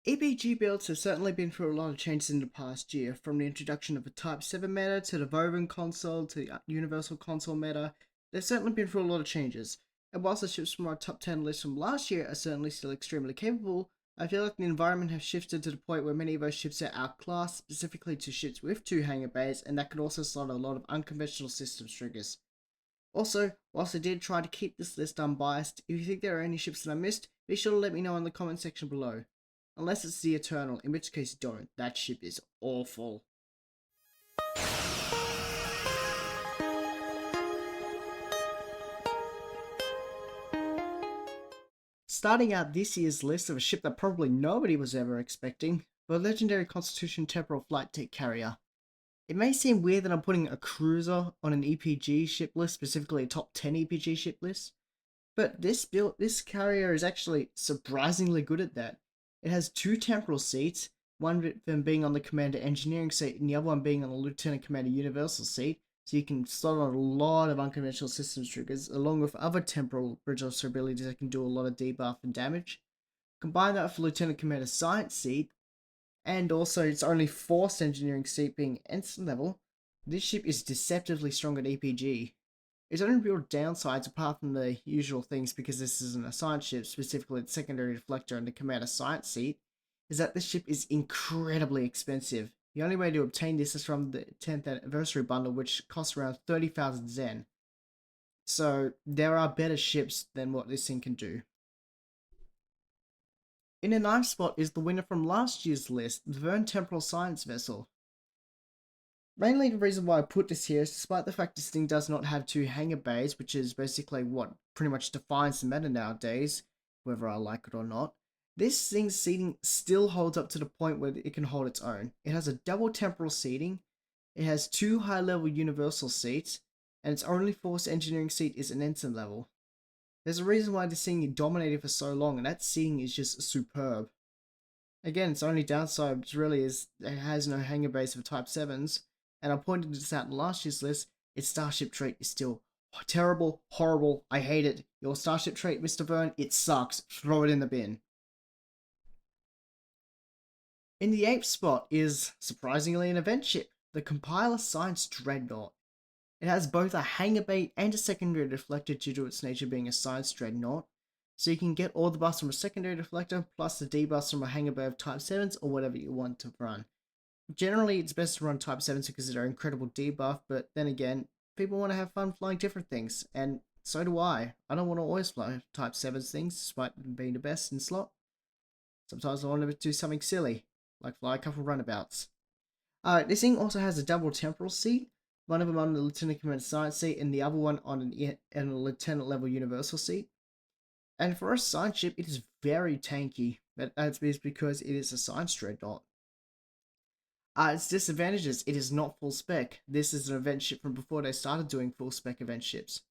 EPG builds have certainly been through a lot of changes in the past year, from the introduction of a Type 7 meta to the Voven console to the Universal console meta. They've certainly been through a lot of changes, and whilst the ships from our top 10 list from last year are certainly still extremely capable, I feel like the environment has shifted to the point where many of those ships are outclassed, specifically to ships with 2 hangar bays, and that could also slot a lot of unconventional systems triggers. Also, whilst I did try to keep this list unbiased, if you think there are any ships that I missed, be sure to let me know in the comment section below. Unless it's the Eternal, in which case don't. That ship is awful. Starting out this year's list of a ship that probably nobody was ever expecting, the legendary Constitution Temporal Flight Deck Carrier. It may seem weird that I'm putting a cruiser on an EPG ship list, specifically a top 10 EPG ship list, but this carrier is actually surprisingly good at that. It has 2 temporal seats, one of them being on the Commander Engineering seat and the other one being on the Lieutenant Commander Universal seat, so you can slot on a lot of unconventional systems triggers, along with other temporal bridge officer abilities that can do a lot of debuff and damage. Combine that with Lieutenant Commander Science seat, and also its only forced engineering seat being ensign level, this ship is deceptively strong at EPG. Its only real downsides, apart from the usual things because this isn't a science ship, specifically the secondary deflector and the commander science seat, is that this ship is incredibly expensive. The only way to obtain this is from the 10th anniversary bundle, which costs around 30,000 Zen. So there are better ships than what this thing can do. In the 9th spot is the winner from last year's list, the Verne Temporal Science Vessel. Mainly the reason why I put this here is despite the fact this thing does not have 2 hangar bays, which is basically what pretty much defines the meta nowadays, whether I like it or not, this thing's seating still holds up to the point where it can hold its own. It has a double temporal seating, it has 2 high level universal seats, and its only forced engineering seat is an ensign level. There's a reason why this thing dominated for so long, and that seating is just superb. Again, its only downside really is it has no hangar base for Type 7s, and I pointed this out in last year's list, its Starship trait is still terrible, horrible, I hate it. Your Starship trait, Mr. Verne, it sucks. Throw it in the bin. In the 8th spot is, surprisingly, an event ship, the Compiler Science Dreadnought. It has both a hangar bay and a secondary deflector due to its nature being a science dreadnought, so you can get all the buffs from a secondary deflector plus the debuffs from a hangar bay of Type 7s or whatever you want to run. Generally, it's best to run Type 7s because they're incredible debuff, but then again, people want to have fun flying different things, and so do I. I don't want to always fly Type 7s things, despite them being the best in slot. Sometimes I want to do something silly, like fly a couple runabouts. This thing also has a double temporal seat, one of them on the Lieutenant Commander Science seat, and the other one on a Lieutenant level Universal seat. And for a science ship, it is very tanky, but that's because it is a science dreadnought. Its disadvantages, it is not full spec. This is an event ship from before they started doing full spec event ships.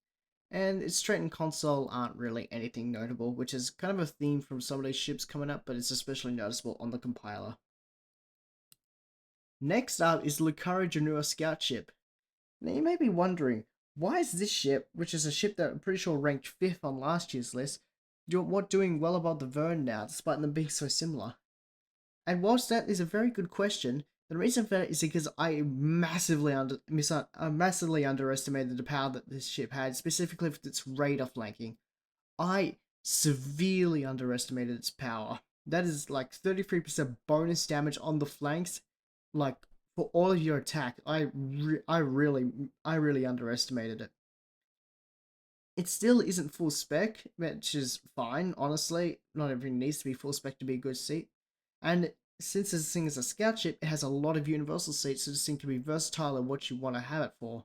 And its trait and console aren't really anything notable, which is kind of a theme from some of these ships coming up, but it's especially noticeable on the compiler. Next up is Lucari Janua Scout Ship. Now you may be wondering, why is this ship, which is a ship that I'm pretty sure ranked 5th on last year's list, doing well above the Verne now, despite them being so similar? And whilst that is a very good question, the reason for that is because I massively underestimated the power that this ship had, specifically with its radar flanking. I severely underestimated its power. That is like 33% bonus damage on the flanks, like for all of your attack. I really underestimated it. It still isn't full spec, which is fine, honestly. Not everything needs to be full spec to be a good seat. And since this thing is a scout ship, it has a lot of universal seats, so this thing can be versatile in what you want to have it for.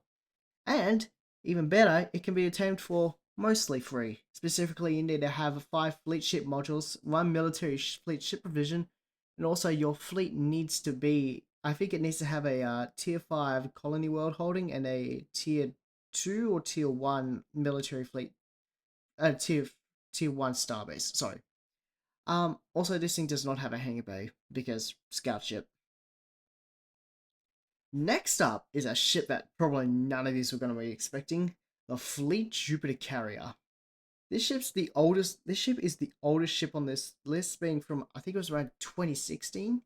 And, even better, it can be attained for mostly free. Specifically, you need to have 5 fleet ship modules, 1 military fleet ship provision, and also your fleet needs to be, I think it needs to have a tier 5 colony world holding and a tier 2 or tier 1 military fleet, tier 1 starbase, sorry. Also this thing does not have a hangar bay, because scout ship. Next up is a ship that probably none of these were going to be expecting, the Fleet Jupiter Carrier. This ship's the oldest. This ship is the oldest ship on this list, being from I think it was around 2016.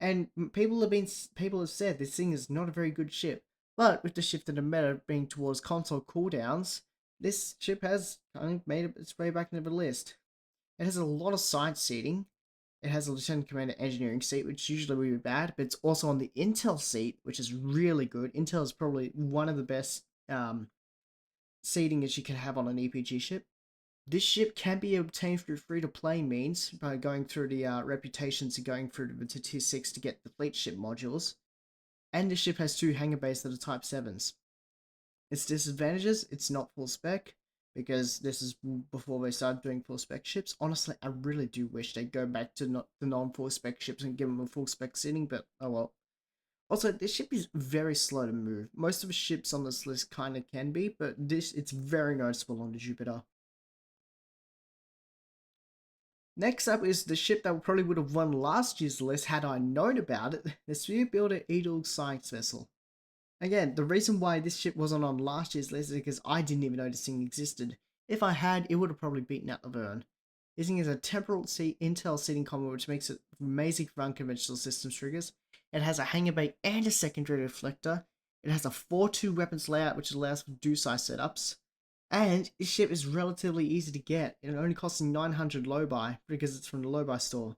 And people have said this thing is not a very good ship. But with the shift in the meta being towards console cooldowns, this ship has kind of made its way back into the list. It has a lot of side seating. It has a Lieutenant Commander engineering seat, which usually would be bad, but it's also on the Intel seat, which is really good. Intel is probably one of the best seating as you can have on an EPG ship. This ship can be obtained through free-to-play means by going through the reputations and going through to Tier 6 to get the fleet ship modules. And the ship has 2 hangar bays that are Type 7s. Its disadvantages, it's not full spec, because this is before they started doing full spec ships. Honestly, I really do wish they'd go back to the non-full spec ships and give them a full spec seating, but oh well. Also, this ship is very slow to move. Most of the ships on this list kind of can be, but it's very noticeable on the Jupiter. Next up is the ship that probably would have won last year's list had I known about it, the Sphere Builder Eagle science vessel. Again, the reason why this ship wasn't on last year's list is because I didn't even know this thing existed. If I had, it would have probably beaten out Laverne. This thing is a temporal Intel seating combo, which makes it amazing for unconventional systems triggers. It has a hangar bay and a secondary reflector. It has a 4-2 weapons layout, which allows for do-size setups. And this ship is relatively easy to get. It only costs 900 low buy because it's from the low buy store.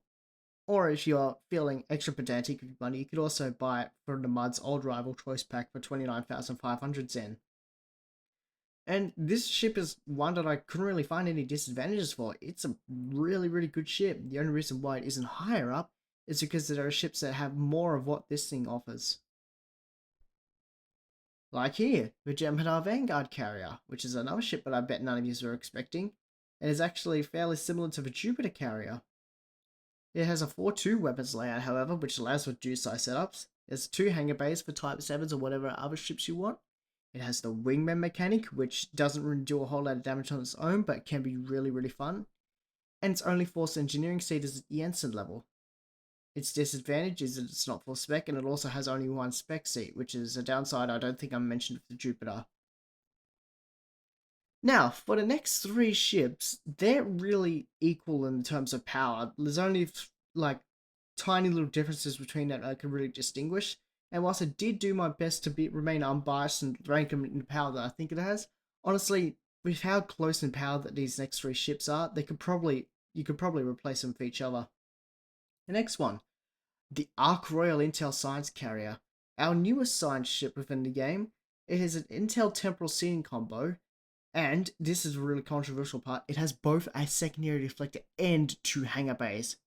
Or if you're feeling extra pedantic with money, you could also buy it from the Mud's old rival choice pack for 29,500 Zen. And this ship is one that I couldn't really find any disadvantages for. It's a really, really good ship. The only reason why it isn't higher up is because there are ships that have more of what this thing offers. Like here, the Jem'Hadar Vanguard carrier, which is another ship that I bet none of you were expecting, and is actually fairly similar to the Jupiter carrier. It has a 4-2 weapons layout, however, which allows for juice-size setups. There's 2 hangar bays for Type 7s or whatever other ships you want. It has the wingman mechanic, which doesn't really do a whole lot of damage on its own, but can be really, really fun. And its only force engineering seat is at the ensign level. Its disadvantage is that it's not full spec, and it also has only 1 spec seat, which is a downside I don't think I mentioned with the Jupiter. Now, for the next 3 ships, they're really equal in terms of power. There's only like tiny little differences between that I can really distinguish. And whilst I did do my best to remain unbiased and rank them in the power that I think it has, honestly, with how close in power that these next 3 ships are, you could probably replace them for each other. The next one, the Ark Royal Intel Science Carrier, our newest science ship within the game. It has an Intel temporal seating combo, and this is a really controversial part, it has both a secondary reflector and 2 hangar bays.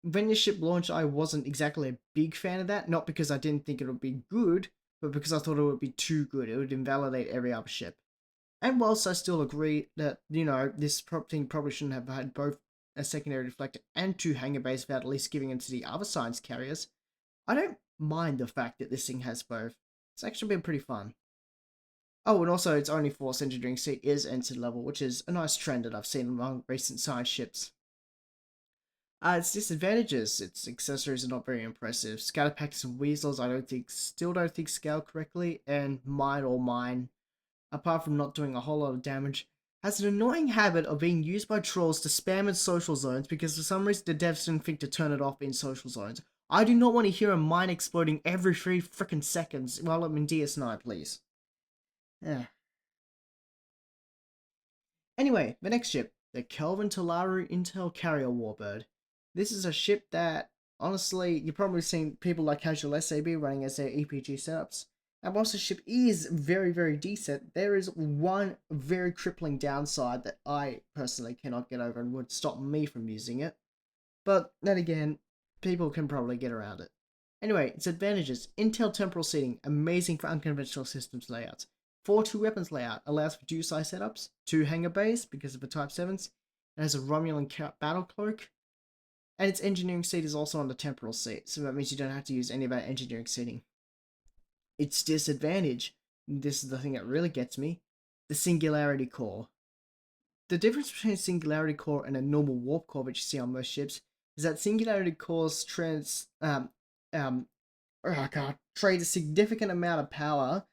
When the ship launched, I wasn't exactly a big fan of that, not because I didn't think it would be good, but because I thought it would be too good. It would invalidate every other ship. And whilst I still agree that, this thing probably shouldn't have had both a secondary reflector and 2 hangar bays without at least giving it to the other science carriers, I don't mind the fact that this thing has both. It's actually been pretty fun. Oh, and also its only force engineering seat is ensign level, which is a nice trend that I've seen among recent science ships. Its disadvantages, its accessories are not very impressive. Scatterpacks and weasels still don't think scale correctly, and mine, apart from not doing a whole lot of damage, has an annoying habit of being used by trolls to spam in social zones because for some reason the devs didn't think to turn it off in social zones. I do not want to hear a mine exploding every 3 freaking seconds while I'm in DS9, please. Yeah. Anyway, the next ship, the Kelvin Talaru Intel Carrier Warbird. This is a ship that, honestly, you've probably seen people like Casual SAB running as their EPG setups. And whilst the ship is very, very decent, there is one very crippling downside that I personally cannot get over and would stop me from using it. But then again, people can probably get around it. Anyway, its advantages: Intel temporal seating, amazing for unconventional systems layouts. 4-2 weapons layout, allows for do-size setups, 2 hangar bays because of the Type 7s, it has a Romulan battle cloak, and its engineering seat is also on the temporal seat, so that means you don't have to use any of that engineering seating. Its disadvantage, this is the thing that really gets me, the singularity core. The difference between a singularity core and a normal warp core, which you see on most ships, is that singularity cores trade a significant amount of power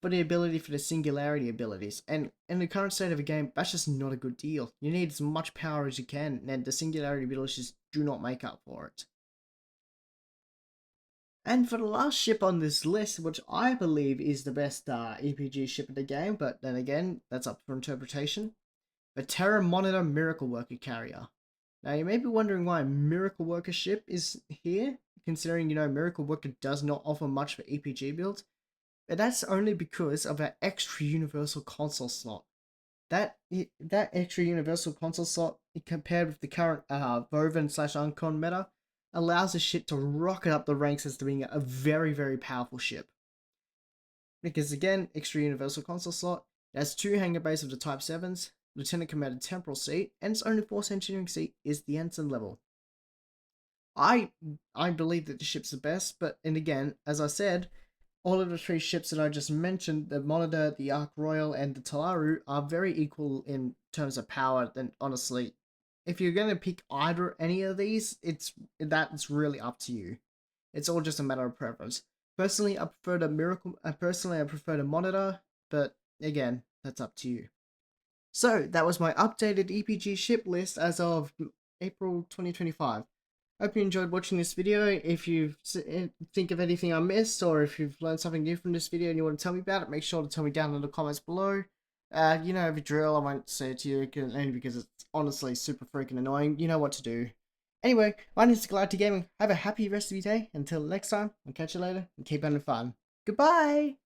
for the ability for the singularity abilities. And in the current state of the game, that's just not a good deal. You need as much power as you can, and the singularity abilities do not make up for it. And for the last ship on this list, which I believe is the best EPG ship in the game, but then again, that's up for interpretation, the Terra Monitor Miracle Worker Carrier. Now you may be wondering why Miracle Worker ship is here, considering, you know, Miracle Worker does not offer much for EPG builds, but that's only because of that extra universal console slot. That extra universal console slot, compared with the current Voven / Uncon meta, allows the ship to rocket up the ranks as being a very, very powerful ship. Because again, extra universal console slot, it has 2 hangar bays of the Type 7s, Lieutenant Commander Temporal seat, and its only Force Engineering seat is the Ensign level. I believe that the ship's the best, but and again, as I said, all of the 3 ships that I just mentioned, the Monitor, the Ark Royal, and the Talaru, are very equal in terms of power. Then honestly, if you're going to pick any of these, it's really up to you. It's all just a matter of preference. Personally, I prefer the Monitor, but again, that's up to you. So that was my updated EPG ship list as of April 2025. Hope you enjoyed watching this video. If you think of anything I missed, or if you've learned something new from this video and you want to tell me about it, make sure to tell me down in the comments below. You know the drill, I won't say it to you, only because it's honestly super freaking annoying. You know what to do. Anyway, my name is Galactic Gaming. Have a happy rest of your day. Until next time, I'll catch you later and keep having fun. Goodbye!